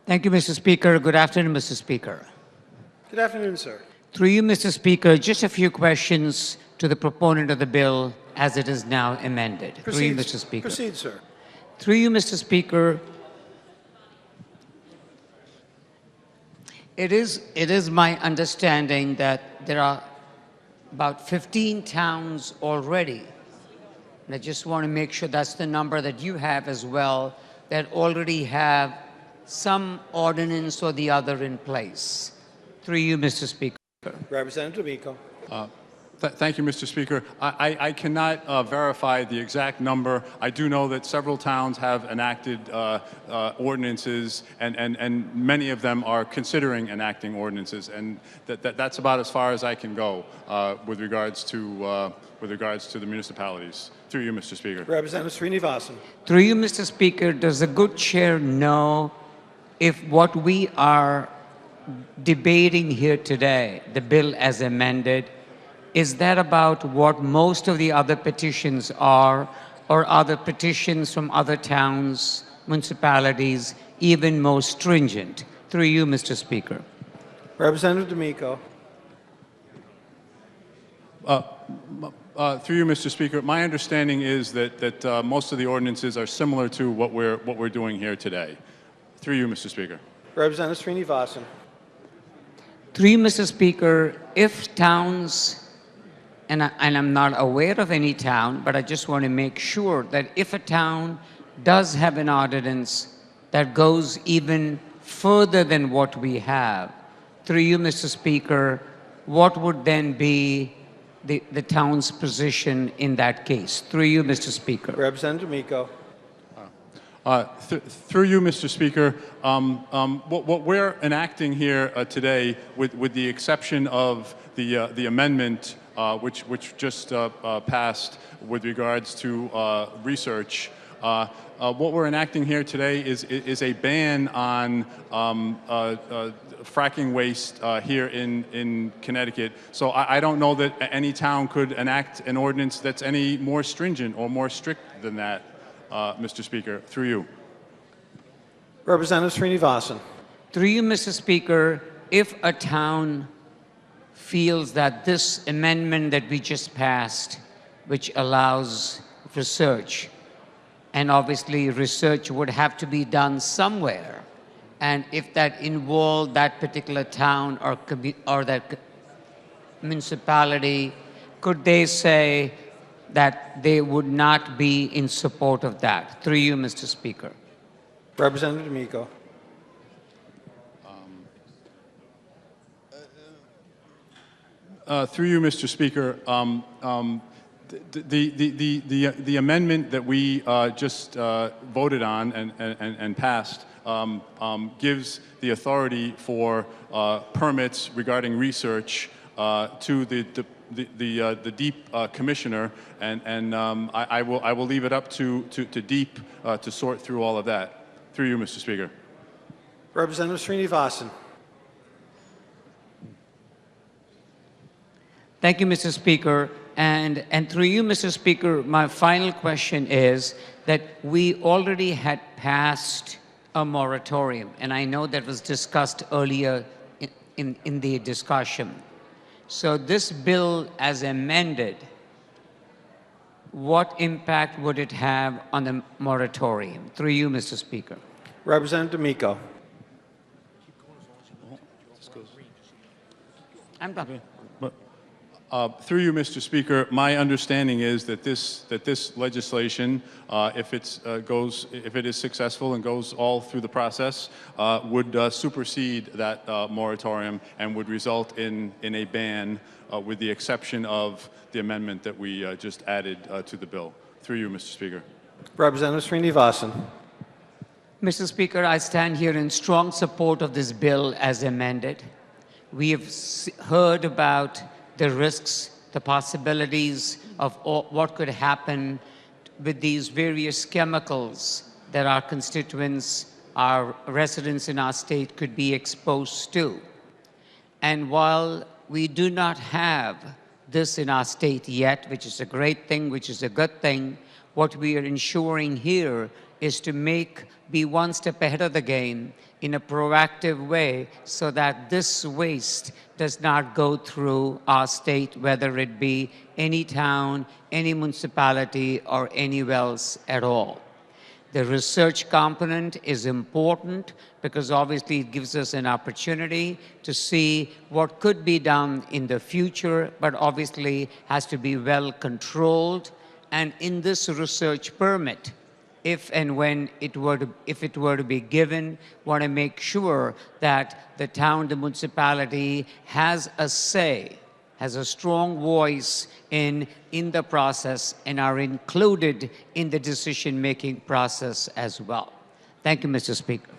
Thank you, Mr. Speaker. Good afternoon, Mr. Speaker. Good afternoon, sir. Through you, Mr. Speaker, just a few questions to the proponent of the bill as it is now amended. Through you, Mr. Speaker. Proceed, sir. Through you, Mr. Speaker, it is my understanding that there are about 15 towns already, and I just want to make sure that's the number that you have as well, that already have some ordinance or the other in place. Through you, Mr. Speaker. Representative D'Amico. Thank you, Mr. Speaker. I cannot verify the exact number. I do know that several towns have enacted ordinances, and many of them are considering enacting ordinances, and that's about as far as I can go with regards to the municipalities. Through you, Mr. Speaker. Representative Srinivasan. Through you, Mr. Speaker, does the good chair know if what we are debating here today, the bill as amended, is that about what most of the other petitions are, or other petitions from other towns, municipalities, even more stringent? Through you, Mr. Speaker. Representative D'Amico. Through you, Mr. Speaker, my understanding is that most of the ordinances are similar to what we're doing here today. Through you, Mr. Speaker. Representative Srinivasan. Through you, Mr. Speaker, if towns, and I'm not aware of any town, but I just want to make sure that if a town does have an ordinance that goes even further than what we have, through you, Mr. Speaker, what would then be the town's position in that case? Through you, Mr. Speaker. Representative D'Amico. Through you, Mr. Speaker, what we're enacting here today, with the exception of the amendment which just passed with regards to research, what we're enacting here today is a ban on fracking waste here in Connecticut. So I don't know that any town could enact an ordinance that's any more stringent or more strict than that. Mr. Speaker, through you. Representative Srinivasan. Through you, Mr. Speaker, if a town feels that this amendment that we just passed, which allows research, and obviously research would have to be done somewhere, and if that involved that particular town or that municipality, could they say that they would not be in support of that? Through you, Mr. Speaker. Representative D'Amico. Through you, Mr. Speaker, the amendment that we just voted on and passed gives the authority for permits regarding research to the DEEP commissioner, and I will leave it up to DEEP to sort through all of that. Through you, Mr. Speaker. Representative Srinivasan. Thank you, Mr. Speaker. And through you, Mr. Speaker, my final question is that we already had passed a moratorium, and I know that was discussed earlier in the discussion. So this bill as amended, what impact would it have on the moratorium? Through you, Mr. Speaker. Representative D'Amico. I'm done. Through you, Mr. Speaker, my understanding is that this legislation, if it is successful and goes all through the process, would supersede that moratorium and would result in a ban, with the exception of the amendment that we just added to the bill. Through you, Mr. Speaker. Representative Srinivasan. Mr. Speaker, I stand here in strong support of this bill as amended. We have heard about the risks, the possibilities of what could happen with these various chemicals that our constituents, our residents in our state could be exposed to. And while we do not have this in our state yet, which is a great thing, which is a good thing. What we are ensuring here is to be one step ahead of the game in a proactive way so that this waste does not go through our state, whether it be any town, any municipality, or anywhere else at all. The research component is important because obviously it gives us an opportunity to see what could be done in the future, but obviously has to be well controlled. And in this research permit, if and when it were to be given, want to make sure that the town, the municipality has a say, has a strong voice in the process and are included in the decision-making process as well. Thank you, Mr. Speaker.